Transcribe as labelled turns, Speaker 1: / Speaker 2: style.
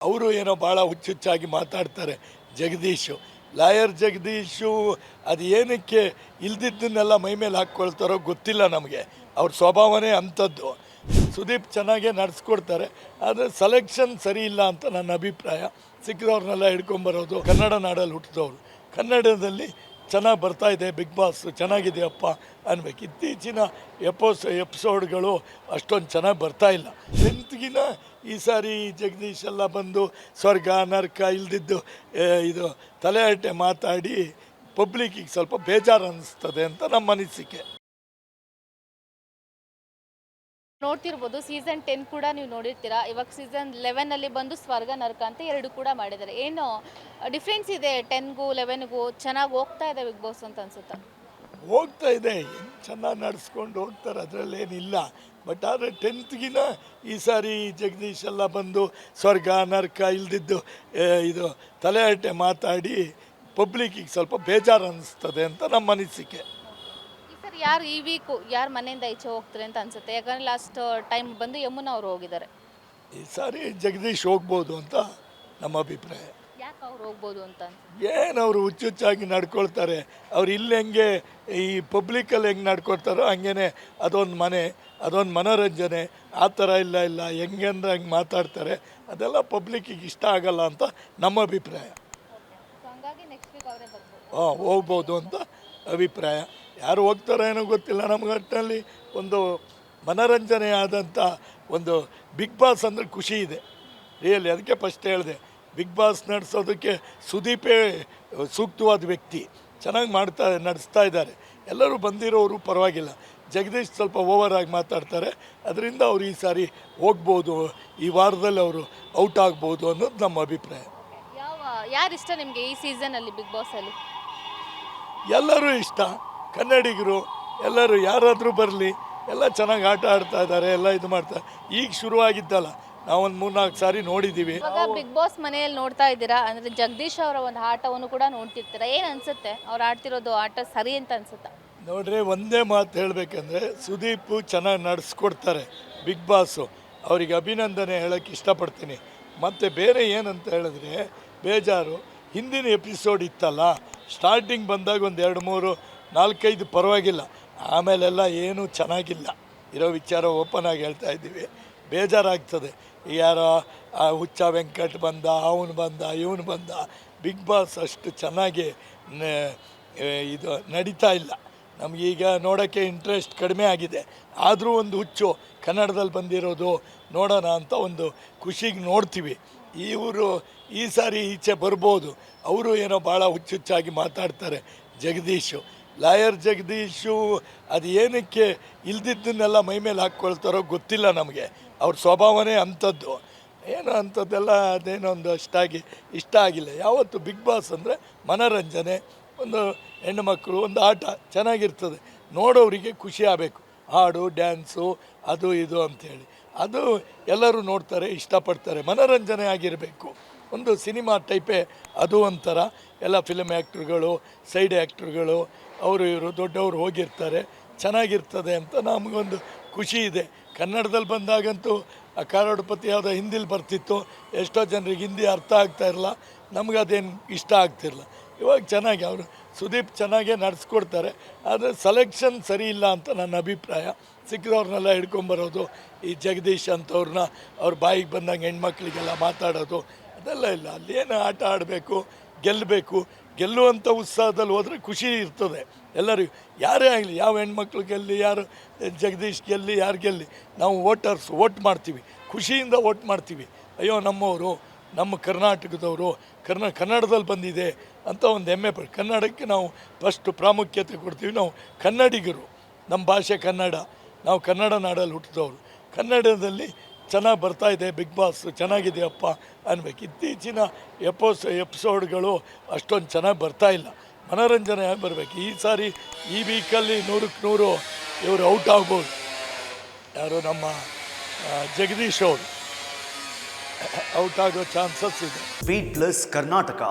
Speaker 1: ಅವರು ಏನೋ ಭಾಳ ಹುಚ್ಚುಚ್ಚಾಗಿ ಮಾತಾಡ್ತಾರೆ. ಲಾಯರ್ ಜಗದೀಶು ಅದು ಏನಕ್ಕೆ ಇಲ್ದಿದ್ದನ್ನೆಲ್ಲ ಮೈ ಮೇಲೆ ಹಾಕ್ಕೊಳ್ತಾರೋ ಗೊತ್ತಿಲ್ಲ ನಮಗೆ. ಅವ್ರ ಸ್ವಭಾವನೇ ಅಂಥದ್ದು. ಸುದೀಪ್ ಚೆನ್ನಾಗೇ ನಡೆಸ್ಕೊಡ್ತಾರೆ, ಆದರೆ ಸೆಲೆಕ್ಷನ್ ಸರಿ ಇಲ್ಲ ಅಂತ ನನ್ನ ಅಭಿಪ್ರಾಯ. ಸಿಕ್ಕಿದವ್ರನ್ನೆಲ್ಲ ಹಿಡ್ಕೊಂಬರೋದು. ಕನ್ನಡ ನಾಡಲ್ಲಿ ಹುಟ್ಟಿದವರು, ಕನ್ನಡದಲ್ಲಿ ಚೆನ್ನಾಗಿ ಬರ್ತಾಯಿದೆ ಬಿಗ್ ಬಾಸ್, ಚೆನ್ನಾಗಿದೆಯಪ್ಪ ಅನ್ಬೇಕು. ಇತ್ತೀಚಿನ ಎಪಿಸೋಡ್ಗಳು ಅಷ್ಟೊಂದು ಚೆನ್ನಾಗಿ ಬರ್ತಾಯಿಲ್ಲ. ಟೆಂತ್ಗಿನ ಈ ಸಾರಿ ಜಗದೀಶ್ ಎಲ್ಲ ಬಂದು ಸ್ವರ್ಗ ನರ್ಕ ಇಲ್ದಿದ್ದು ಇದು ತಲೆಹರಟೆ ಮಾತಾಡಿ ಪಬ್ಲಿಕ್ಕಿಗೆ ಸ್ವಲ್ಪ ಬೇಜಾರು ಅನ್ನಿಸ್ತದೆ ಅಂತ ನಮ್ಮ ಅನಿಸಿಕೆ.
Speaker 2: ನೋಡ್ತಿರ್ಬೋದು, ಸೀಸನ್ 10 ಕೂಡ ನೀವು ನೋಡಿರ್ತೀರಾ. ಇವಾಗ ಸೀಸನ್ 11 ಬಂದು ಸ್ವರ್ಗ ನರಕ ಅಂತ 2 ಕೂಡ ಮಾಡಿದ್ದಾರೆ. ಏನು ಡಿಫ್ರೆನ್ಸ್ ಇದೆ 10ಗೂ 11ಗೂ? ಚೆನ್ನಾಗಿ ಹೋಗ್ತಾ ಇದೆ ಬಿಗ್ ಬಾಸ್ ಅಂತ ಅನ್ಸುತ್ತಾ?
Speaker 1: ಹೋಗ್ತಾ ಇದೆ, ಚೆನ್ನಾಗಿ ನಡೆಸ್ಕೊಂಡು ಹೋಗ್ತಾರೆ, ಅದರಲ್ಲೇನಿಲ್ಲ. ಬಟ್ ಆದರೆ 10ಗಿನ ಈ ಸಾರಿ ಜಗದೀಶ್ ಎಲ್ಲ ಬಂದು ಸ್ವರ್ಗ ನರ್ಕ ಇಲ್ದಿದ್ದು ಇದು ತಲೆಹರಟೆ ಮಾತಾಡಿ ಪಬ್ಲಿಕ್ಕಿಗೆ ಸ್ವಲ್ಪ ಬೇಜಾರು ಅನ್ನಿಸ್ತದೆ ಅಂತ ನಮ್ಮ ಅನಿಸಿಕೆ.
Speaker 2: ಯಾರು ಈ ವೀಕು ಯಾರು ಮನೆಯಿಂದ ಈಚೆ ಹೋಗ್ತಾರೆ ಅಂತ ಅನ್ಸುತ್ತೆ? ಯಾಕಂದ್ರೆ ಲಾಸ್ಟ್ ಟೈಮ್ ಬಂದು ಯಮುನಾ ಅವರು ಹೋಗಿದ್ದಾರೆ.
Speaker 1: ಈ ಸಾರಿ ಜಗದೀಶ್ ಹೋಗ್ಬೋದು ಅಂತ ನಮ್ಮ ಅಭಿಪ್ರಾಯ.
Speaker 2: ಯಾಕೆ ಅವ್ರು ಹೋಗ್ಬೋದು ಅಂತ?
Speaker 1: ಏನು ಅವರು ಹುಚ್ಚುಚ್ಚಾಗಿ ನಡ್ಕೊಳ್ತಾರೆ. ಅವ್ರು ಇಲ್ಲಿ ಹೆಂಗೆ ಈ ಪಬ್ಲಿಕಲ್ಲಿ ಹೆಂಗೆ ನಡ್ಕೊಳ್ತಾರೋ ಹಂಗೇ ಅದೊಂದು ಮನೆ, ಅದೊಂದು ಮನೋರಂಜನೆ, ಆ ಥರ ಇಲ್ಲ ಹೆಂಗಂದ್ರೆ ಹಂಗೆ ಮಾತಾಡ್ತಾರೆ. ಅದೆಲ್ಲ ಪಬ್ಲಿಕ್ಕಿಗೆ ಇಷ್ಟ ಆಗಲ್ಲ ಅಂತ ನಮ್ಮ ಅಭಿಪ್ರಾಯ.
Speaker 2: ಹಾಗಾಗಿ ನೆಕ್ಸ್ಟ್ ವೀಕ್ ಅವರೇ ಬರ್ಬೋದು.
Speaker 1: ಹೋಗ್ಬೋದು ಅಂತ ಅಭಿಪ್ರಾಯ. ಯಾರು ಹೋಗ್ತಾರೋ ಏನೋ ಗೊತ್ತಿಲ್ಲ. ನಮ್ಗೆ ಒಟ್ಟಿನಲ್ಲಿ ಒಂದು ಮನೋರಂಜನೆ ಆದಂಥ ಒಂದು ಬಿಗ್ ಬಾಸ್ ಅಂದರೆ ಖುಷಿ ಇದೆ ರಿಯಲಿ. ಅದಕ್ಕೆ ಫಸ್ಟ್ ಹೇಳಿದೆ, ಬಿಗ್ ಬಾಸ್ ನಡೆಸೋದಕ್ಕೆ ಸುದೀಪೇ ಸೂಕ್ತವಾದ ವ್ಯಕ್ತಿ. ಚೆನ್ನಾಗಿ ನಡೆಸ್ತಾ ಇದ್ದಾರೆ. ಎಲ್ಲರೂ ಬಂದಿರೋರು ಪರವಾಗಿಲ್ಲ. ಜಗದೀಶ್ ಸ್ವಲ್ಪ ಓವರಾಗಿ ಮಾತಾಡ್ತಾರೆ, ಅದರಿಂದ ಅವರು ಈ ಸಾರಿ ಹೋಗ್ಬೋದು, ಈ ವಾರದಲ್ಲಿ ಅವರು ಔಟ್ ಆಗ್ಬೋದು ಅನ್ನೋದು ನಮ್ಮ ಅಭಿಪ್ರಾಯ.
Speaker 2: ಯಾರು ಇಷ್ಟ ನಿಮಗೆ ಈ ಸೀಸನಲ್ಲಿ ಬಿಗ್ ಬಾಸಲ್ಲಿ?
Speaker 1: ಎಲ್ಲರೂ ಇಷ್ಟ, ಕನ್ನಡಿಗರು ಎಲ್ಲರೂ ಯಾರಾದರೂ ಬರಲಿ, ಎಲ್ಲ ಚೆನ್ನಾಗಿ ಆಟ ಆಡ್ತಾ ಇದ್ದಾರೆ, ಎಲ್ಲ ಇದು ಮಾಡ್ತಾರೆ. ಈಗ ಶುರುವಾಗಿದ್ದಲ್ಲ, ನಾವೊಂದು 3-4 ಸಾರಿ ನೋಡಿದ್ದೀವಿ.
Speaker 2: ಇವಾಗ ಬಿಗ್ ಬಾಸ್ ಮನೆಯಲ್ಲಿ ನೋಡ್ತಾ ಇದ್ದೀರಾ ಅಂದರೆ ಜಗದೀಶ್ ಅವರ ಒಂದು ಆಟವನ್ನು ಕೂಡ ನೋಡ್ತಿರ್ತೀರಾ. ಏನು ಅನಿಸುತ್ತೆ ಅವ್ರು ಆಡ್ತಿರೋದು ಆಟ ಸರಿ ಅಂತ ಅನ್ಸುತ್ತಾ?
Speaker 1: ನೋಡ್ರಿ, ಒಂದೇ ಮಾತು ಹೇಳಬೇಕಂದ್ರೆ ಸುದೀಪು ಚೆನ್ನಾಗಿ ನಡೆಸ್ಕೊಡ್ತಾರೆ ಬಿಗ್ ಬಾಸು. ಅವರಿಗೆ ಅಭಿನಂದನೆ ಹೇಳೋಕ್ಕೆ ಇಷ್ಟಪಡ್ತೀನಿ. ಮತ್ತು ಬೇರೆ ಏನಂತ ಹೇಳಿದ್ರೆ ಬೇಜಾರು, ಹಿಂದಿನ ಎಪಿಸೋಡ್ ಇತ್ತಲ್ಲ, ಸ್ಟಾರ್ಟಿಂಗ್ ಬಂದಾಗ ಒಂದು 2-3-4-5 ಪರವಾಗಿಲ್ಲ, ಆಮೇಲೆಲ್ಲ ಏನೂ ಚೆನ್ನಾಗಿಲ್ಲ. ಇರೋ ವಿಚಾರ ಓಪನ್ ಆಗಿ ಹೇಳ್ತಾ ಇದ್ದೀವಿ. ಬೇಜಾರಾಗ್ತದೆ. ಯಾರೋ ಆ ಹುಚ್ಚ ವೆಂಕಟ್ ಬಂದ, ಅವನು ಬಂದ, ಇವನು ಬಂದ. ಬಿಗ್ ಬಾಸ್ ಅಷ್ಟು ಚೆನ್ನಾಗಿ ಇದು ನಡೀತಾ ಇಲ್ಲ. ನಮಗೀಗ ನೋಡೋಕ್ಕೆ ಇಂಟ್ರೆಸ್ಟ್ ಕಡಿಮೆ ಆಗಿದೆ. ಆದರೂ ಒಂದು ಹುಚ್ಚು ಕನ್ನಡದಲ್ಲಿ ಬಂದಿರೋದು ನೋಡೋಣ ಅಂತ ಒಂದು ಖುಷಿಗೆ ನೋಡ್ತೀವಿ. ಇವರು ಈ ಸಾರಿ ಈಚೆ ಬರ್ಬೋದು. ಅವರು ಏನೋ ಭಾಳ ಹುಚ್ಚುಚ್ಚಾಗಿ ಮಾತಾಡ್ತಾರೆ. ಲಾಯರ್ ಜಗದೀಶು ಅದು ಏನಕ್ಕೆ ಇಲ್ದಿದ್ದನ್ನೆಲ್ಲ ಮೈ ಮೇಲೆ ಹಾಕ್ಕೊಳ್ತಾರೋ ಗೊತ್ತಿಲ್ಲ ನಮಗೆ. ಅವ್ರ ಸ್ವಭಾವನೇ ಅಂಥದ್ದು. ಏನೋ ಅಂಥದ್ದೆಲ್ಲ ಅದೇನೋ ಒಂದು ಅಷ್ಟಾಗಿ ಇಷ್ಟ ಆಗಿಲ್ಲ. ಯಾವತ್ತು ಬಿಗ್ ಬಾಸ್ ಅಂದರೆ ಮನೋರಂಜನೆ, ಒಂದು ಹೆಣ್ಣು ಮಕ್ಕಳು, ಒಂದು ಆಟ ಚೆನ್ನಾಗಿರ್ತದೆ, ನೋಡೋರಿಗೆ ಖುಷಿ ಆಗಬೇಕು. ಹಾಡು ಡ್ಯಾನ್ಸು ಅದು ಇದು ಅಂಥೇಳಿ ಅದು ಎಲ್ಲರೂ ನೋಡ್ತಾರೆ, ಇಷ್ಟಪಡ್ತಾರೆ. ಮನೋರಂಜನೆ ಆಗಿರಬೇಕು. ಒಂದು ಸಿನಿಮಾ ಟೈಪೇ ಅದು. ಒಂಥರ ಎಲ್ಲ ಫಿಲ್ಮ್ ಆ್ಯಕ್ಟ್ರುಗಳು, ಸೈಡ್ ಆ್ಯಕ್ಟ್ರುಗಳು, ಅವರು ಇವರು ದೊಡ್ಡವರು ಹೋಗಿರ್ತಾರೆ, ಚೆನ್ನಾಗಿರ್ತದೆ ಅಂತ ನಮಗೊಂದು ಖುಷಿ ಇದೆ. ಕನ್ನಡದಲ್ಲಿ ಬಂದಾಗಂತೂ ಆ ಕಾರೋಡ್ಪತಿ ಯಾವುದೋ ಹಿಂದಿಲಿ ಬರ್ತಿತ್ತು, ಎಷ್ಟೋ ಜನರಿಗೆ ಹಿಂದಿ ಅರ್ಥ ಆಗ್ತಾಯಿರಲ್ಲ, ನಮಗದೇನು ಇಷ್ಟ ಆಗ್ತಿರಲ್ಲ. ಇವಾಗ ಚೆನ್ನಾಗಿ ಅವರು ಸುದೀಪ್ ಚೆನ್ನಾಗೇ ನಡೆಸ್ಕೊಡ್ತಾರೆ, ಆದರೆ ಸೆಲೆಕ್ಷನ್ ಸರಿ ಇಲ್ಲ ಅಂತ ನನ್ನ ಅಭಿಪ್ರಾಯ. ಸಿಕ್ಕಿದವ್ರನ್ನೆಲ್ಲ ಹಿಡ್ಕೊಂಬರೋದು, ಈ ಜಗದೀಶ್ ಅಂಥವ್ರನ್ನ ಅವ್ರ ಬಾಯಿಗೆ ಬಂದಂಗೆ ಹೆಣ್ಮಕ್ಳಿಗೆಲ್ಲ ಮಾತಾಡೋದು, ಅದೆಲ್ಲ ಇಲ್ಲ. ಅಲ್ಲೇನು ಆಟ ಆಡಬೇಕು, ಗೆಲ್ಲಬೇಕು. ಗೆಲ್ಲುವಂಥ ಉತ್ಸಾಹದಲ್ಲಿ ಹೋದರೆ ಖುಷಿ ಇರ್ತದೆ ಎಲ್ಲರಿಗೂ. ಯಾರೇ ಆಗಲಿ, ಯಾವ ಹೆಣ್ಮಕ್ಳು ಗೆಲ್ಲಿ, ಯಾರು ಜಗದೀಶ್ ಗೆಲ್ಲಿ, ಯಾರು ಗೆಲ್ಲಿ, ನಾವು ವೋಟರ್ಸ್ ವೋಟ್ ಮಾಡ್ತೀವಿ, ಖುಷಿಯಿಂದ ವೋಟ್ ಮಾಡ್ತೀವಿ. ಅಯ್ಯೋ ನಮ್ಮವರು, ನಮ್ಮ ಕರ್ನಾಟಕದವರು, ಕನ್ನಡದಲ್ಲಿ ಬಂದಿದೆ ಅಂತ ಒಂದು ಹೆಮ್ಮೆ ಪಟ್ಟು ಕನ್ನಡಕ್ಕೆ ನಾವು ಫಸ್ಟು ಪ್ರಾಮುಖ್ಯತೆ ಕೊಡ್ತೀವಿ. ನಾವು ಕನ್ನಡಿಗರು, ನಮ್ಮ ಭಾಷೆ ಕನ್ನಡ, ನಾವು ಕನ್ನಡ ನಾಡಲ್ಲಿ ಹುಟ್ಟಿದವರು. ಕನ್ನಡದಲ್ಲಿ ಚೆನ್ನಾಗಿ ಬರ್ತಾಯಿದೆ ಬಿಗ್ ಬಾಸ್, ಚೆನ್ನಾಗಿದೆಯಪ್ಪ ಅನ್ಬೇಕು. ಇತ್ತೀಚಿನ ಎಪಿಸೋಡ್ಗಳು ಅಷ್ಟೊಂದು ಚೆನ್ನಾಗಿ ಬರ್ತಾಯಿಲ್ಲ, ಮನೋರಂಜನೆ ಆಗಿ ಬರಬೇಕು. ಈ ಸಾರಿ ಈ ವೀಕಲ್ಲಿ 100ಕ್ಕೆ 100 ಇವರು ಔಟ್ ಆಗ್ಬೋದು. ಯಾರು ನಮ್ಮ ಜಗದೀಶ್ ಅವರು ಔಟ್ ಆಗೋ ಚಾನ್ಸಸ್ ಇದೆ.
Speaker 3: Beat plus Karnataka.